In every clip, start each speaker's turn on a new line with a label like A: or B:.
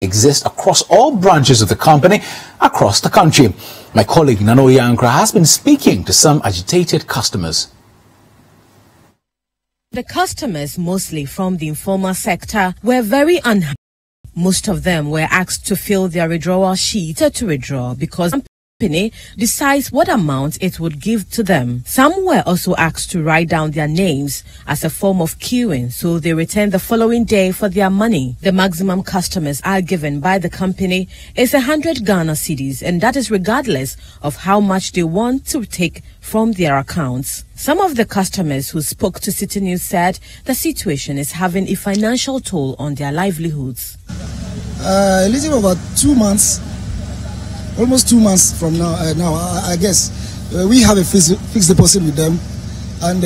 A: exist across all branches of the company across the country. My colleague Nano Yankra has been speaking to some agitated customers.
B: The customers, mostly from the informal sector, were very unhappy. Most of them were asked to fill their withdrawal sheet to withdraw because the company decides what amount it would give to them. Some were also asked to write down their names as a form of queuing, so they return the following day for their money. The maximum customers are given by the company is 100 Ghana cedis, and that is regardless of how much they want to take from their accounts. Some of the customers who spoke to City News said the situation is having a financial toll on their livelihoods.
C: A little over 2 months, almost 2 months from now, I guess, we have a fixed deposit with them, and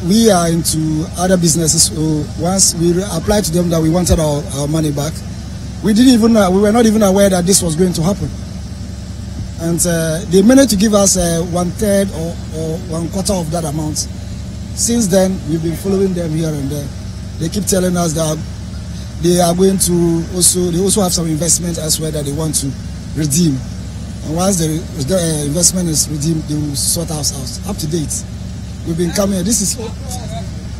C: we are into other businesses. So once we applied to them that we wanted our money back, we were not even aware that this was going to happen. And they managed to give us 1/3 or 1/4 of that amount. Since then, we've been following them here and there. They keep telling us that they are going to also have some investment elsewhere that they want to redeem. And once the investment is redeemed, they will sort us out. Up to date, we've been coming.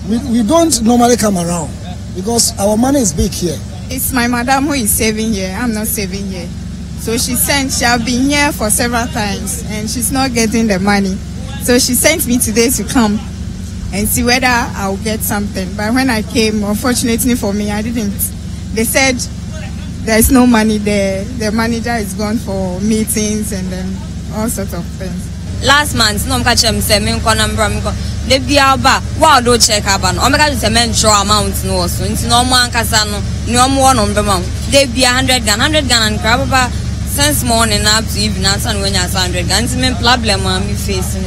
C: We don't normally come around because our money is big here.
D: It's my madam who is saving here. I'm not saving here. So she has been here for several times and she's not getting the money. So she sent me today to come and see whether I'll get something. But when I came, unfortunately for me, I didn't. They said there's no money there. The manager is gone for meetings and then all sorts of things.
E: Last month, no catch them say me they be aba wow do check aba no omeka say men draw amount no so nti no mo ankasa no mo no mbema they be 100 Ghana and grab about since morning up to evening and when you 100 Ghana men problem am facing.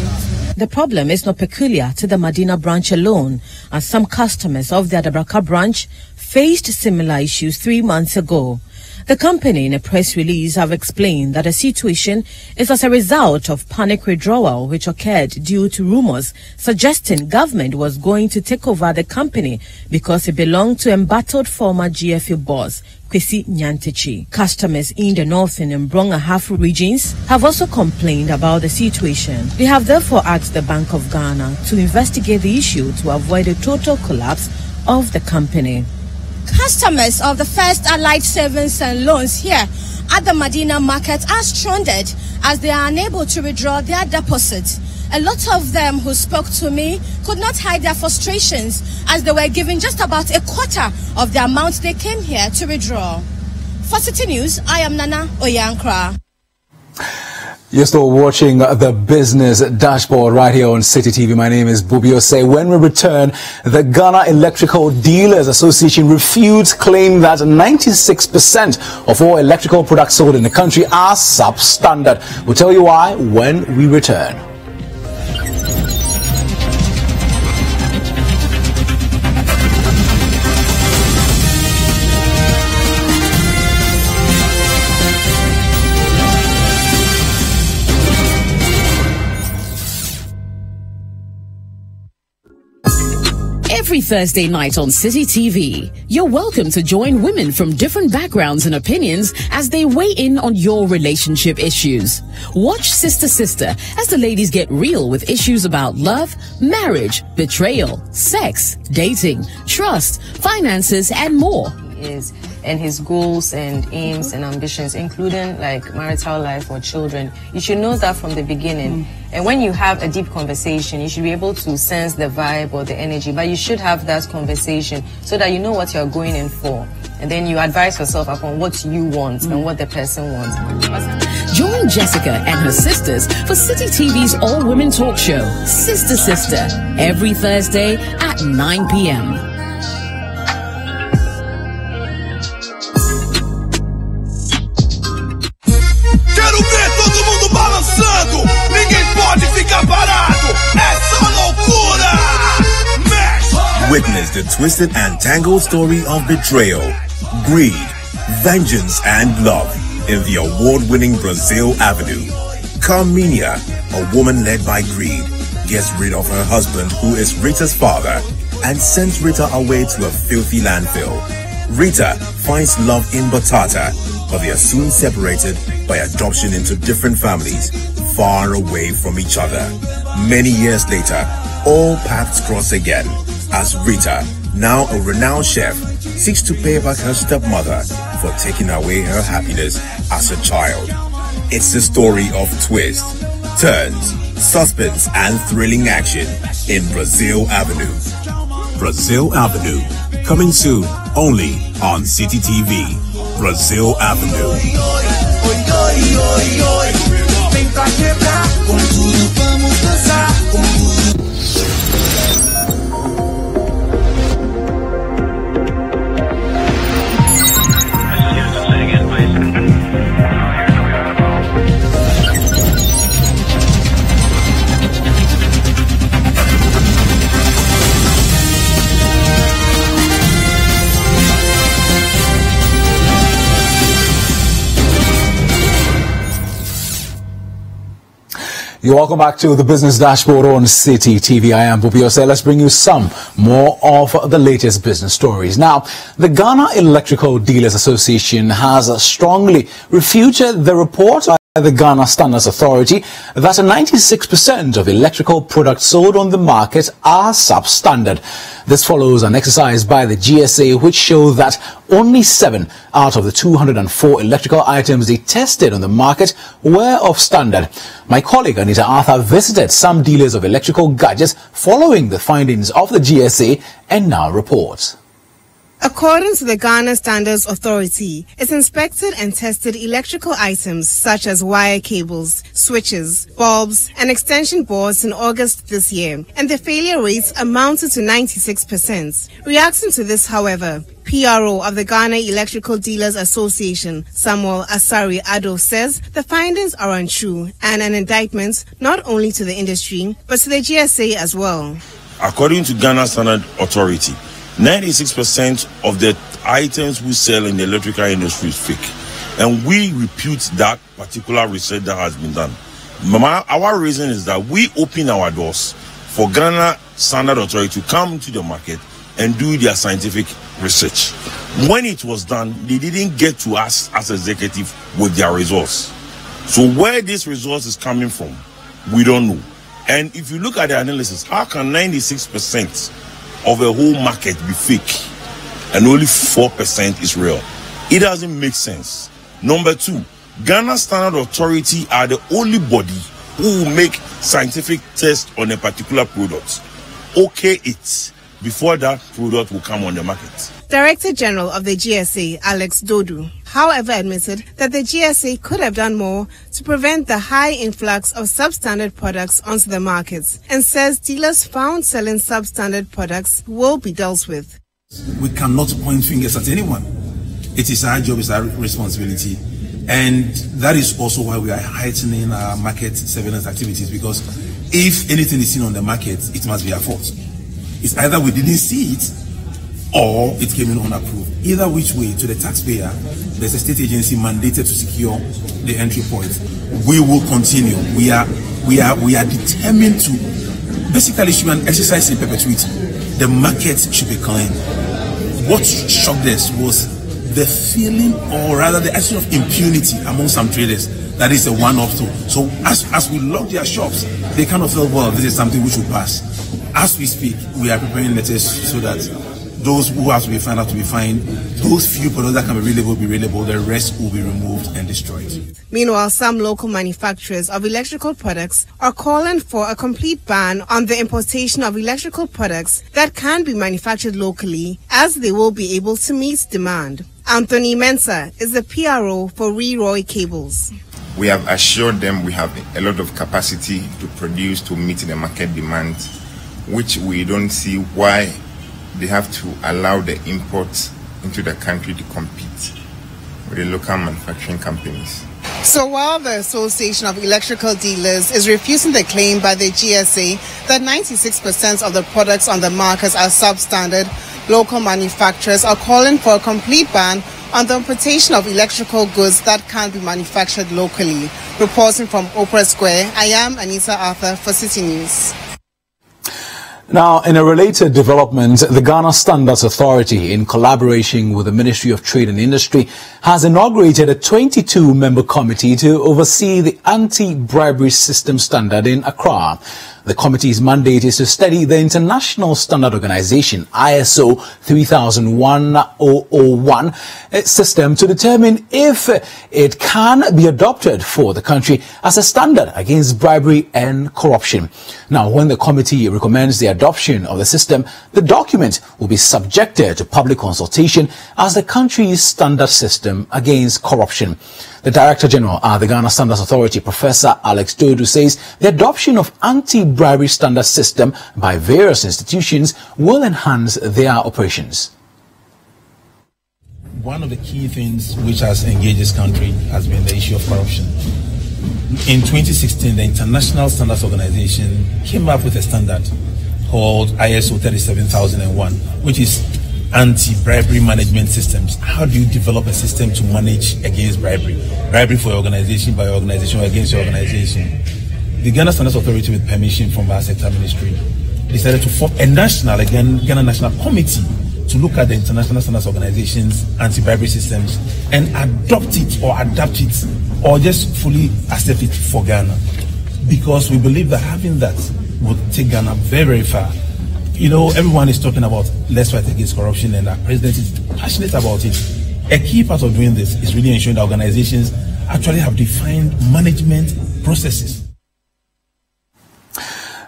B: The problem is not peculiar to the Medina branch alone, as some customers of the Adabraka branch faced similar issues 3 months ago. The company, in a press release, have explained that the situation is as a result of panic withdrawal which occurred due to rumors suggesting government was going to take over the company because it belonged to embattled former GFA boss Kwesi Nyantechi. Customers in the northern and Bronga half regions have also complained about the situation. They have therefore asked the Bank of Ghana to investigate the issue to avoid a total collapse of the company.
F: Customers of the First Allied Savings and Loans here at the Medina market are stranded as they are unable to withdraw their deposits. A lot of them who spoke to me could not hide their frustrations as they were given just about a quarter of the amount they came here to withdraw. For City News, I am Nana Oyankra.
A: You're still watching the business dashboard right here on City TV. My name is Bubi Osei. When we return, the Ghana Electrical Dealers Association refutes claim that 96% of all electrical products sold in the country are substandard. We'll tell you why when we return.
G: Every Thursday night on City TV, you're welcome to join women from different backgrounds and opinions as they weigh in on your relationship issues. Watch Sister Sister as the ladies get real with issues about love, marriage, betrayal, sex, dating, trust, finances, and more.
H: And his goals and aims and ambitions, including like marital life or children. You should know that from the beginning. And when you have a deep conversation, you should be able to sense the vibe or the energy, but you should have that conversation so that you know what you're going in for. And then you advise yourself upon what you want and what the person wants.
G: Join Jessica and her sisters for City TV's all-women talk show, Sister Sister, every Thursday at 9 p.m.
I: Witness the twisted and tangled story of betrayal, greed, vengeance, and love in the award-winning Brazil Avenue. Carmenia, a woman led by greed, gets rid of her husband, who is Rita's father, and sends Rita away to a filthy landfill. Rita finds love in Batata, but they are soon separated by adoption into different families, far away from each other. Many years later, all paths cross again as Rita, now a renowned chef, seeks to pay back her stepmother for taking away her happiness as a child. It's the story of twists, turns, suspense, and thrilling action in Brazil Avenue. Brazil Avenue, coming soon only on City TV. Brazil Avenue.
A: You're welcome back to the Business Dashboard on City TV. I am Bubiose. Let's bring you some more of the latest business stories. Now, the Ghana Electrical Dealers Association has strongly refuted the report by the Ghana Standards Authority that 96% of electrical products sold on the market are substandard. This follows an exercise by the GSA which showed that only 7 out of the 204 electrical items they tested on the market were of standard. My colleague Anita Arthur visited some dealers of electrical gadgets following the findings of the GSA and now reports.
J: According to the Ghana Standards Authority, it inspected and tested electrical items such as wire cables, switches, bulbs, and extension boards in August this year, and the failure rates amounted to 96%. Reacting to this, however, PRO of the Ghana Electrical Dealers Association, Samuel Asari Ado, says the findings are untrue and an indictment not only to the industry but to the GSA as well.
K: According to Ghana Standard Authority, 96% of the items we sell in the electrical industry is fake, and we repute that particular research that has been done. Our reason is that we open our doors for Ghana Standard Authority to come to the market and do their scientific research. When it was done, they didn't get to us as executive with their results. So where this resource is coming from, we don't know. And if you look at the analysis, how can 96% of a whole market be fake and only 4% is real? It doesn't make sense. Number two, Ghana Standard Authority are the only body who will make scientific tests on a particular product. Okay, it before that product will come on the market.
J: Director General of the GSA, Alex Dodu, however, admitted that the GSA could have done more to prevent the high influx of substandard products onto the markets, and says dealers found selling substandard products will be dealt with.
L: We cannot point fingers at anyone. It is our job, it's our responsibility. And that is also why we are heightening our market surveillance activities, because if anything is seen on the market, it must be our fault. It's either we didn't see it or it came in unapproved. Either which way, to the taxpayer, there's a state agency mandated to secure the entry point. We will continue. We are determined to basically issue an exercise in perpetuity. The market should be clean. What shocked us was the feeling, or rather the attitude of impunity among some traders. That is a one-off too. So as we lock their shops, they kind of felt, well, this is something which will pass. As we speak, we are preparing letters so that those who have to be found out to be fined, those few products that can be reliable, the rest will be removed and destroyed.
J: Meanwhile, some local manufacturers of electrical products are calling for a complete ban on the importation of electrical products that can be manufactured locally, as they will be able to meet demand. Anthony Mensah is the PRO for Leroy Cables.
M: We have assured them we have a lot of capacity to produce to meet the market demand, which we don't see why they have to allow the imports into the country to compete with the local manufacturing companies.
J: So while the Association of Electrical Dealers is refusing the claim by the GSA that 96% of the products on the market are substandard, local manufacturers are calling for a complete ban on the importation of electrical goods that can be manufactured locally. Reporting from Oprah Square, I am Anita Arthur for City News.
A: Now, in a related development, the Ghana Standards Authority, in collaboration with the Ministry of Trade and Industry, has inaugurated a 22-member committee to oversee the Anti-Bribery System Standard in Accra. The committee's mandate is to study the International Standard Organization ISO 3001 system to determine if it can be adopted for the country as a standard against bribery and corruption. Now, when the committee recommends the adoption of the system, the document will be subjected to public consultation as the country's standard system against corruption. The Director General at the Ghana Standards Authority, Professor Alex Dodu, says the adoption of anti-bribery standard system by various institutions will enhance their operations.
L: One of the key things which has engaged this country has been the issue of corruption. In 2016, the International Standards Organization came up with a standard called ISO 37001, which is anti-bribery management systems. How do you develop a system to manage against bribery? Bribery for your organization, by your organization, or against your organization. The Ghana Standards Authority, with permission from our sector ministry, decided to form a national, Ghana National Committee to look at the International Standards Organization's anti-bribery systems and adopt it or adapt it or just fully accept it for Ghana. Because we believe that having that would take Ghana very, very far. You know, everyone is talking about let's fight against corruption, and our president is passionate about it. A key part of doing this is really ensuring that organizations actually have defined management processes.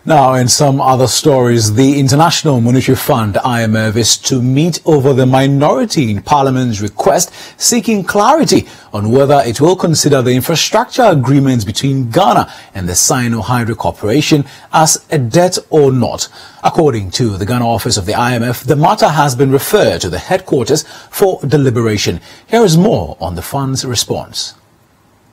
A: Now, in some other stories, the International Monetary Fund, IMF, is to meet over the minority in Parliament's request seeking clarity on whether it will consider the infrastructure agreements between Ghana and the Sino-Hydro Corporation as a debt or not. According to the Ghana office of the IMF, the matter has been referred to the headquarters for deliberation. Here is more on the fund's response.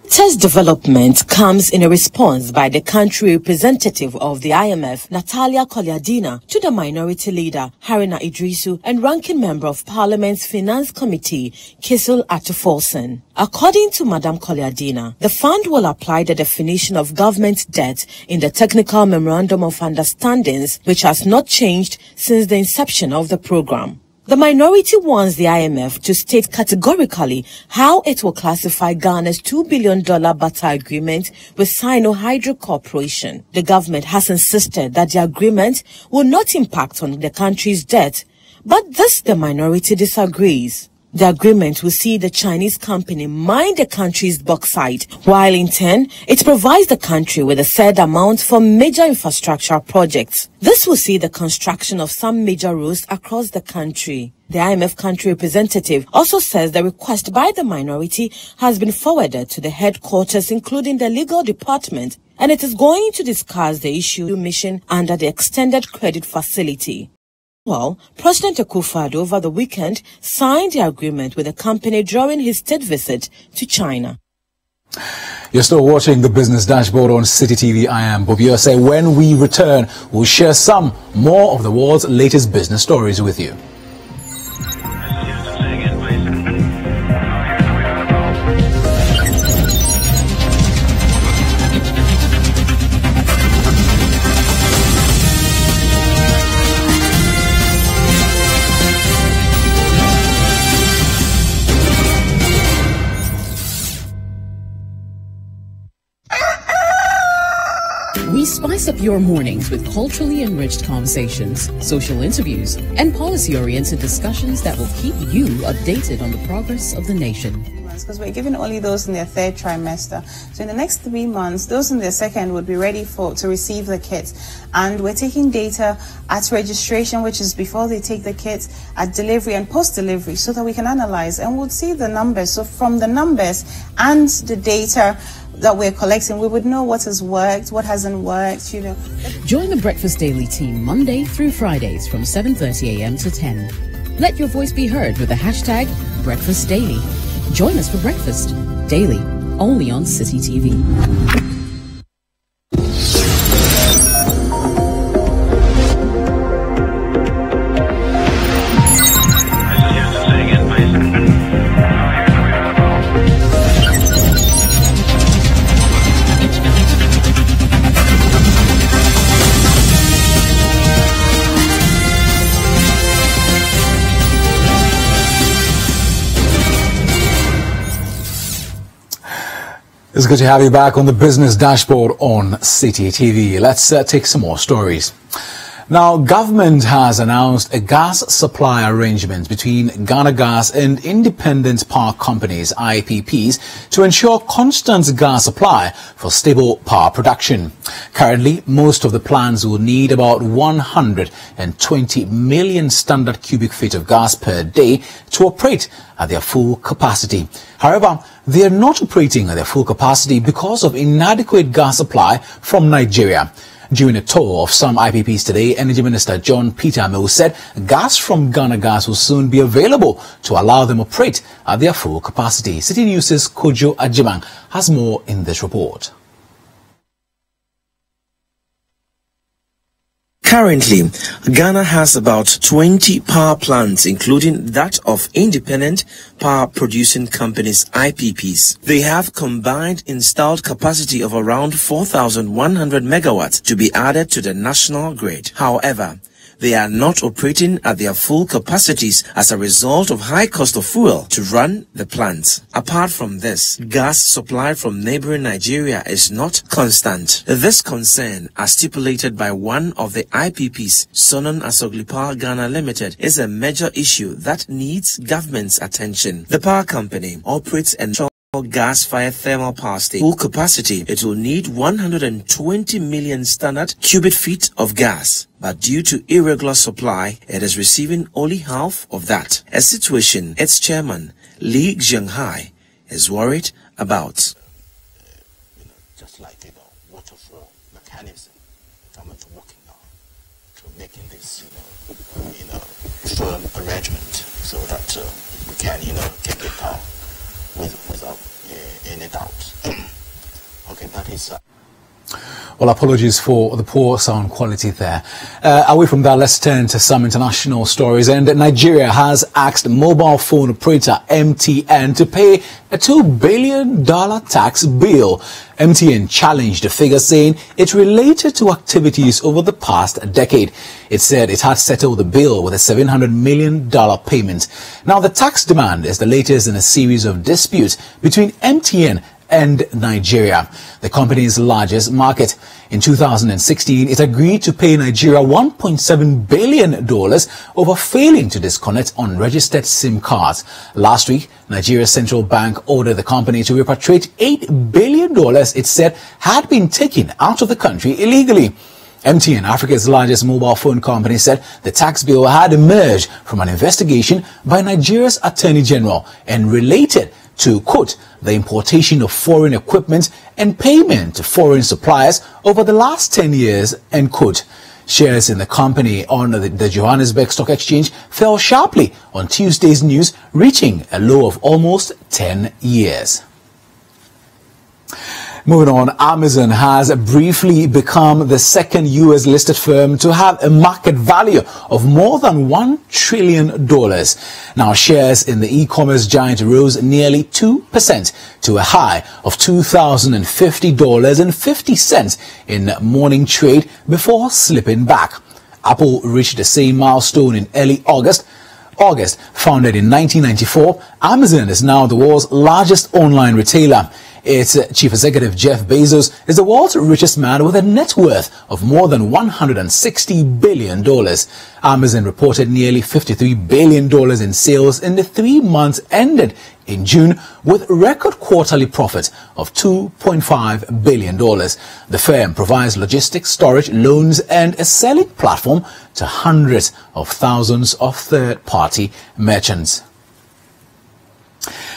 B: This development comes in a response by the country representative of the IMF, Natalia Kolyadina, to the minority leader, Haruna Idrisu, and ranking member of Parliament's Finance Committee, Kisul Atufolsen. According to Madam Kolyadina, the fund will apply the definition of government debt in the Technical Memorandum of Understandings, which has not changed since the inception of the program. The minority wants the IMF to state categorically how it will classify Ghana's $2 billion barter agreement with Sino-Hydro Corporation. The government has insisted that the agreement will not impact on the country's debt, but this the minority disagrees. The agreement will see the Chinese company mine the country's bauxite, while in turn, it provides the country with a said amount for major infrastructure projects. This will see the construction of some major roads across the country. The IMF country representative also says the request by the minority has been forwarded to the headquarters, including the legal department, and it is going to discuss the issue mission under the extended credit facility. Well, President Akufo-Addo over the weekend signed the agreement with the company during his state visit to China.
A: You're still watching the Business Dashboard on City TV. I am Bobio. Say when we return, we'll share some more of the world's latest business stories with you.
G: We spice up your mornings with culturally enriched conversations, social interviews, and policy-oriented discussions that will keep you updated on the progress of the nation.
N: Because we're giving only those in their third trimester. So in the next 3 months, those in their second would be ready to receive the kits. And we're taking data at registration, which is before they take the kits, at delivery and post-delivery, so that we can analyze and we'll see the numbers. So from the numbers and the data that we're collecting, we would know what has worked, what hasn't worked, you know.
G: Join the Breakfast Daily team Monday through Fridays from 7:30 a.m. to 10. Let your voice be heard with the hashtag Breakfast Daily. Join us for breakfast daily, only on City TV.
A: It's good to have you back on the business dashboard on City TV. Let's take some more stories. Now, government has announced a gas supply arrangement between Ghana Gas and independent power companies, IPPs, to ensure constant gas supply for stable power production. Currently, most of the plants will need about 120 million standard cubic feet of gas per day to operate at their full capacity. However, they are not operating at their full capacity because of inadequate gas supply from Nigeria. During a tour of some IPPs today, Energy Minister John Peter Mills said gas from Ghana Gas will soon be available to allow them operate at their full capacity. City News' Kojo Ajimang has more in this report.
O: Currently, Ghana has about 20 power plants, including that of independent power producing companies, IPPs. They have combined installed capacity of around 4,100 megawatts to be added to the national grid. However, they are not operating at their full capacities as a result of high cost of fuel to run the plants. Apart from this, gas supply from neighboring Nigeria is not constant. This concern, as stipulated by one of the IPPs, Sonon Asogli Power Ghana Limited, is a major issue that needs government's attention. The power company operates and gas-fired thermal power station. Full capacity, it will need 120 million standard cubic feet of gas. But due to irregular supply, it is receiving only half of that. A situation its chairman, Lee Jianghai, is worried about.
P: Just like, waterfall mechanism, government working on to making this, firm arrangement so that we can, get it out without any doubt. Okay, that is.
A: Well, apologies for the poor sound quality there. Away from that, let's turn to some international stories. And Nigeria has asked mobile phone operator MTN to pay a $2 billion tax bill. MTN challenged the figure, saying it related to activities over the past decade. It said it had settled the bill with a $700 million payment. Now, the tax demand is the latest in a series of disputes between MTN and Nigeria, the company's largest market. In 2016, it agreed to pay Nigeria $1.7 billion over failing to disconnect unregistered SIM cards. Last week, Nigeria's central bank ordered the company to repatriate $8 billion it said had been taken out of the country illegally. MTN, Africa's largest mobile phone company, said the tax bill had emerged from an investigation by Nigeria's Attorney General and related to, quote, the importation of foreign equipment and payment to foreign suppliers over the last 10 years, end quote. Shares in the company on the Johannesburg Stock Exchange fell sharply on Tuesday's news, reaching a low of almost 10 years. Moving on, Amazon has briefly become the second U.S. listed firm to have a market value of more than $1 trillion. Now, shares in the e-commerce giant rose nearly 2% to a high of $2,050.50 in morning trade before slipping back. Apple reached the same milestone in early August. Founded in 1994, Amazon is now the world's largest online retailer. Its chief executive, Jeff Bezos, is the world's richest man with a net worth of more than $160 billion. Amazon reported nearly $53 billion in sales in the 3 months ended in June, with record quarterly profit of $2.5 billion. The firm provides logistics, storage, loans, and a selling platform to hundreds of thousands of third-party merchants.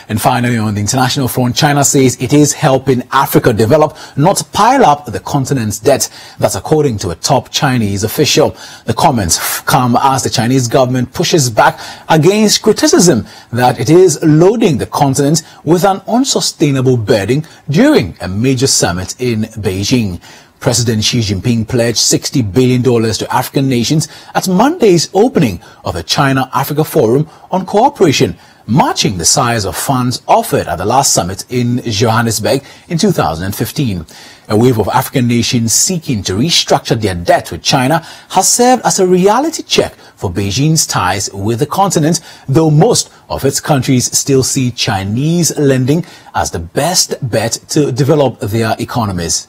A: And finally, on the international front, China says it is helping Africa develop, not pile up the continent's debt. That's according to a top Chinese official. The comments come as the Chinese government pushes back against criticism that it is loading the continent with an unsustainable burden during a major summit in Beijing. President Xi Jinping pledged $60 billion to African nations at Monday's opening of the China-Africa Forum on Cooperation. matching the size of funds offered at the last summit in Johannesburg in 2015. A wave of African nations seeking to restructure their debt with China has served as a reality check for Beijing's ties with the continent, though most of its countries still see Chinese lending as the best bet to develop their economies.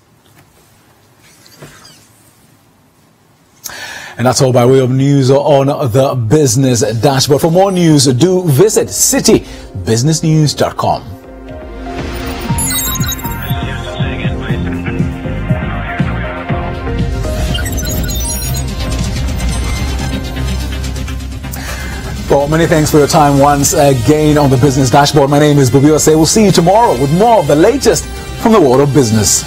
A: And that's all by way of news on the Business Dashboard. For more news, do visit citybusinessnews.com. Well, many thanks for your time once again on the Business Dashboard. My name is Bubi Osei. We'll see you tomorrow with more of the latest from the world of business.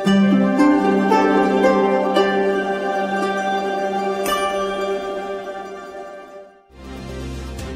Q: Thank you.